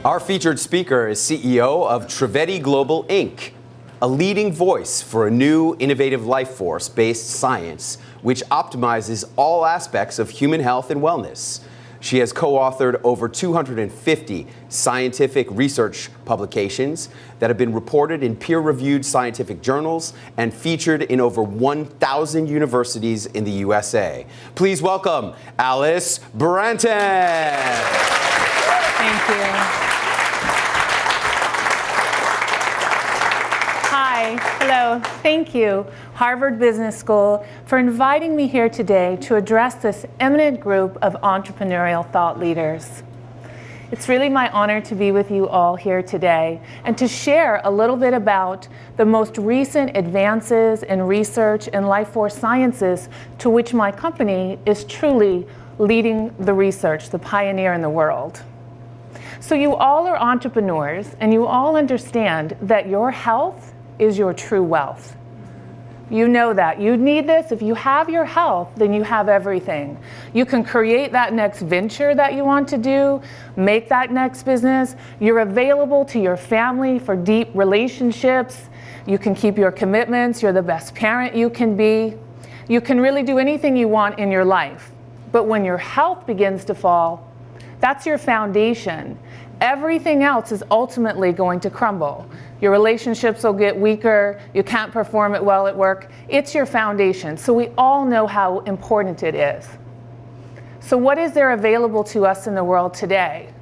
Our featured speaker is CEO of Trivedi Global Inc., a leading voice for a new innovative life force-based science which optimizes all aspects of human health and wellness. She has co-authored over 250 scientific research publications that have been reported in peer-reviewed scientific journals and featured in over 1,000 universities in the USA. Please welcome Alice Branton. Thank you. Hi, hello, thank you, Harvard Business School, for inviting me here today to address this eminent group of entrepreneurial thought leaders. It's really my honor to be with you all here today and to share a little bit about the most recent advances in research and life force sciences to which my company is truly leading the research, the pioneer in the world. So you all are entrepreneurs and you all understand that your health is your true wealth. You know that. You need this. If you have your health, then you have everything. You can create that next venture that you want to do, make that next business. You're available to your family for deep relationships. You can keep your commitments. You're the best parent you can be. You can really do anything you want in your life. But when your health begins to fall, that's your foundation. Everything else is ultimately going to crumble. Your relationships will get weaker. You can't perform it well at work. It's your foundation. So we all know how important it is. So what is there available to us in the world today?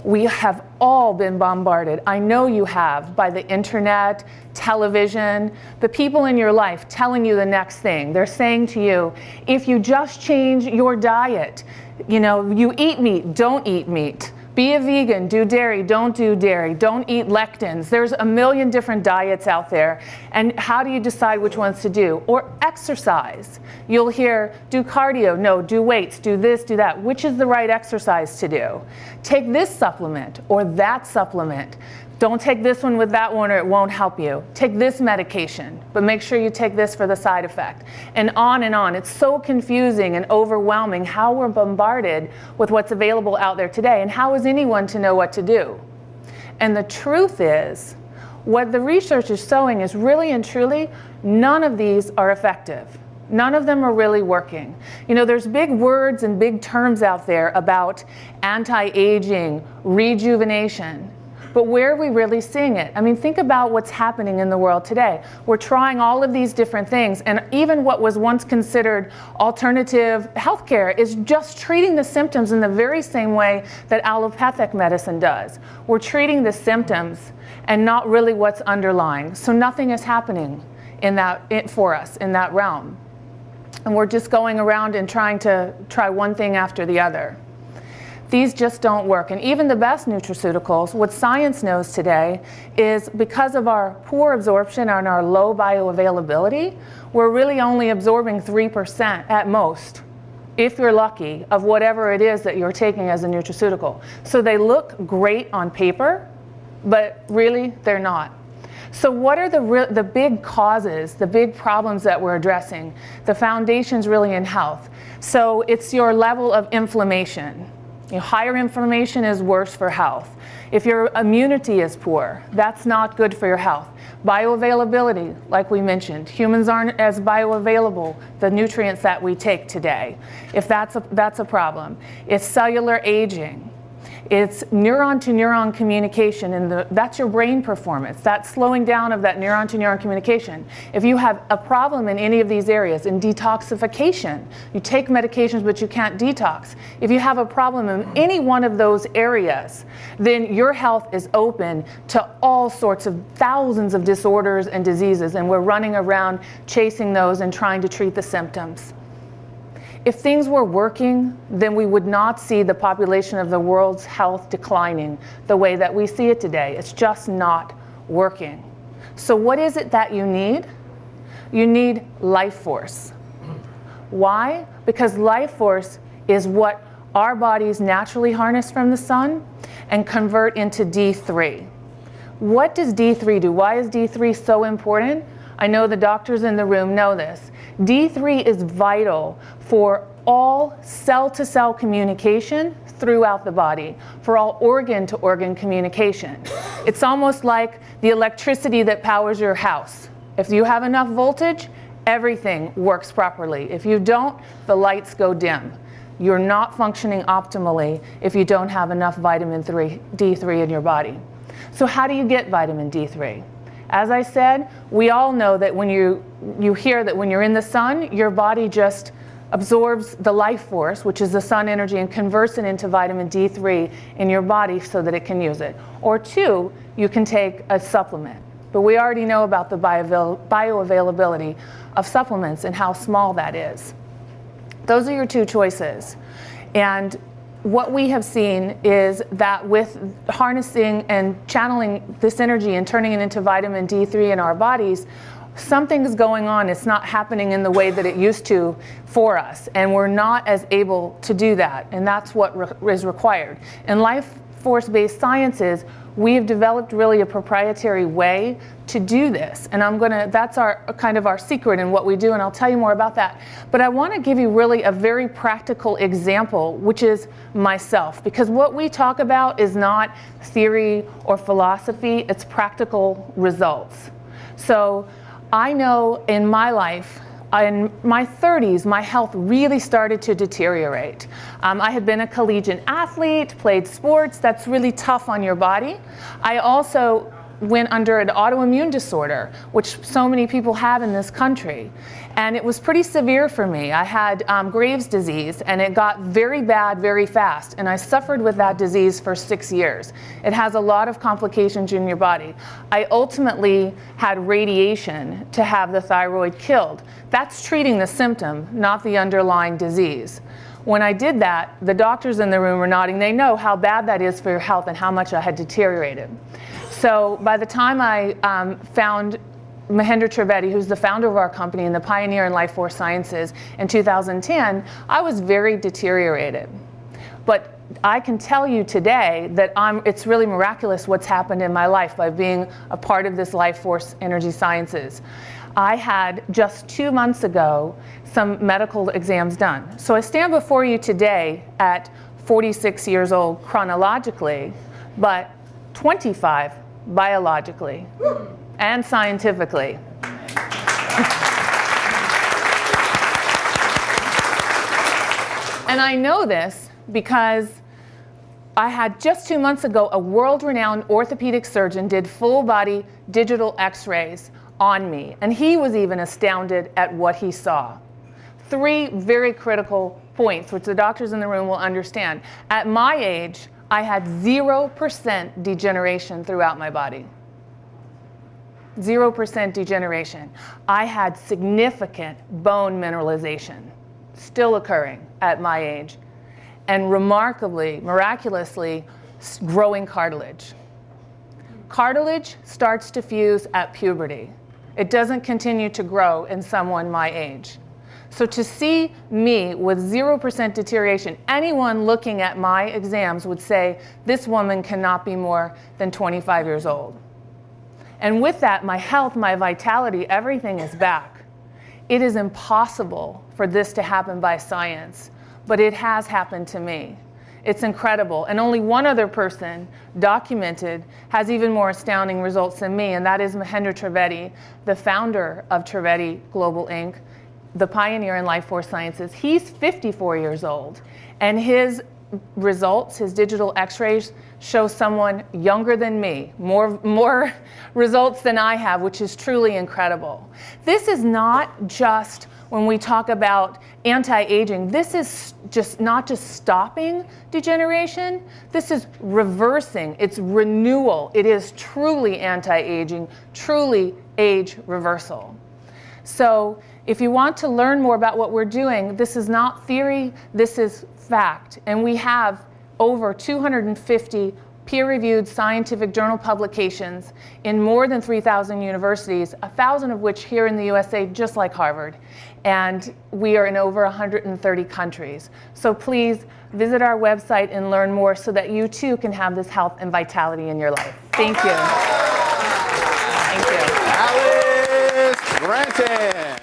We have all been bombarded. I know you have, by the internet, television, the people in your life telling you the next thing. They're saying to you, if you just change your diet, you eat meat, don't eat meat. Be a vegan, do dairy, don't do dairy, don't eat lectins. There's a million different diets out there. And how do you decide which ones to do? Or exercise. You'll hear, do cardio, no, do weights, do this, do that. Which is the right exercise to do? Take this supplement or that supplement. Don't take this one with that one or it won't help you. Take this medication, but make sure you take this for the side effect. And on and on. It's so confusing and overwhelming how we're bombarded with what's available out there today. And how is anyone to know what to do? And the truth is, what the research is showing is really and truly, none of these are effective. None of them are really working. There's big words and big terms out there about anti-aging, rejuvenation. But where are we really seeing it? I mean, think about what's happening in the world today. We're trying all of these different things, and even what was once considered alternative healthcare is just treating the symptoms in the very same way that allopathic medicine does. We're treating the symptoms and not really what's underlying. So nothing is happening for us in that realm. And we're just going around and trying to try one thing after the other. These just don't work. And even the best nutraceuticals, what science knows today is because of our poor absorption and our low bioavailability, we're really only absorbing 3% at most, if you're lucky, of whatever it is that you're taking as a nutraceutical. So they look great on paper, but really they're not. So what are the big causes, the big problems that we're addressing? The foundation's really in health. So it's your level of inflammation. Higher inflammation is worse for health. If your immunity is poor, that's not good for your health. Bioavailability, like we mentioned, humans aren't as bioavailable, the nutrients that we take today. If that's a problem. It's cellular aging. It's neuron-to-neuron communication, and that's your brain performance. That slowing down of that neuron-to-neuron communication. If you have a problem in any of these areas, in detoxification, you take medications but you can't detox. If you have a problem in any one of those areas, then your health is open to all sorts of thousands of disorders and diseases, and we're running around chasing those and trying to treat the symptoms. If things were working, then we would not see the population of the world's health declining the way that we see it today. It's just not working. So what is it that you need? You need life force. Why? Because life force is what our bodies naturally harness from the sun and convert into D3. What does D3 do? Why is D3 so important? I know the doctors in the room know this. D3 is vital for all cell-to-cell communication throughout the body, for all organ-to-organ communication. It's almost like the electricity that powers your house. If you have enough voltage, everything works properly. If you don't, the lights go dim. You're not functioning optimally if you don't have enough vitamin D3 in your body. So how do you get vitamin D3? As I said, we all know that when you hear that when you're in the sun, your body just absorbs the life force, which is the sun energy, and converts it into vitamin D3 in your body so that it can use it. Or two, you can take a supplement. But we already know about the bioavailability of supplements and how small that is. Those are your two choices. And what we have seen is that with harnessing and channeling this energy and turning it into vitamin D3 in our bodies, something's going on. It's not happening in the way that it used to for us, and we're not as able to do that, and that's what is required. In life force-based sciences, we have developed really a proprietary way to do this, and that's kind of our secret in what we do, and I'll tell you more about that. But I want to give you really a very practical example, which is myself, because what we talk about is not theory or philosophy, it's practical results. So I know in my life, in my 30s, my health really started to deteriorate. I had been a collegiate athlete, played sports. That's really tough on your body. I also went under an autoimmune disorder, which so many people have in this country. And it was pretty severe for me. I had Graves' disease, and it got very bad very fast. And I suffered with that disease for 6 years. It has a lot of complications in your body. I ultimately had radiation to have the thyroid killed. That's treating the symptom, not the underlying disease. When I did that, the doctors in the room were nodding. They know how bad that is for your health and how much I had deteriorated. So by the time I found Mahendra Trivedi, who's the founder of our company and the pioneer in life force sciences, in 2010, I was very deteriorated. But I can tell you today that it's really miraculous what's happened in my life by being a part of this life force energy sciences. I had just 2 months ago some medical exams done. So I stand before you today at 46 years old chronologically, but 25 biologically and scientifically. And I know this because I had just 2 months ago a world-renowned orthopedic surgeon did full-body digital x-rays on me, and he was even astounded at what he saw. 3 very critical points, which the doctors in the room will understand. At my age, I had 0% degeneration throughout my body. 0% degeneration. I had significant bone mineralization, still occurring at my age, and remarkably, miraculously, growing cartilage. Cartilage starts to fuse at puberty. It doesn't continue to grow in someone my age. So to see me with 0% deterioration, anyone looking at my exams would say, this woman cannot be more than 25 years old. And with that, my health, my vitality, everything is back. It is impossible for this to happen by science, but it has happened to me. It's incredible. And only one other person documented has even more astounding results than me, and that is Mahendra Trivedi, the founder of Trivedi Global Inc., the pioneer in life force sciences. He's 54 years old, and his results, his digital x-rays, show someone younger than me, more results than I have, which is truly incredible. This is not just when we talk about anti-aging, this is not just stopping degeneration, this is reversing, it's renewal. It is truly anti-aging, truly age reversal. So if you want to learn more about what we're doing, this is not theory, this is fact. And we have over 250 peer-reviewed scientific journal publications in more than 3,000 universities, 1,000 of which here in the USA, just like Harvard. And we are in over 130 countries. So please visit our website and learn more so that you too can have this health and vitality in your life. Thank you. Thank you. Alice Branton.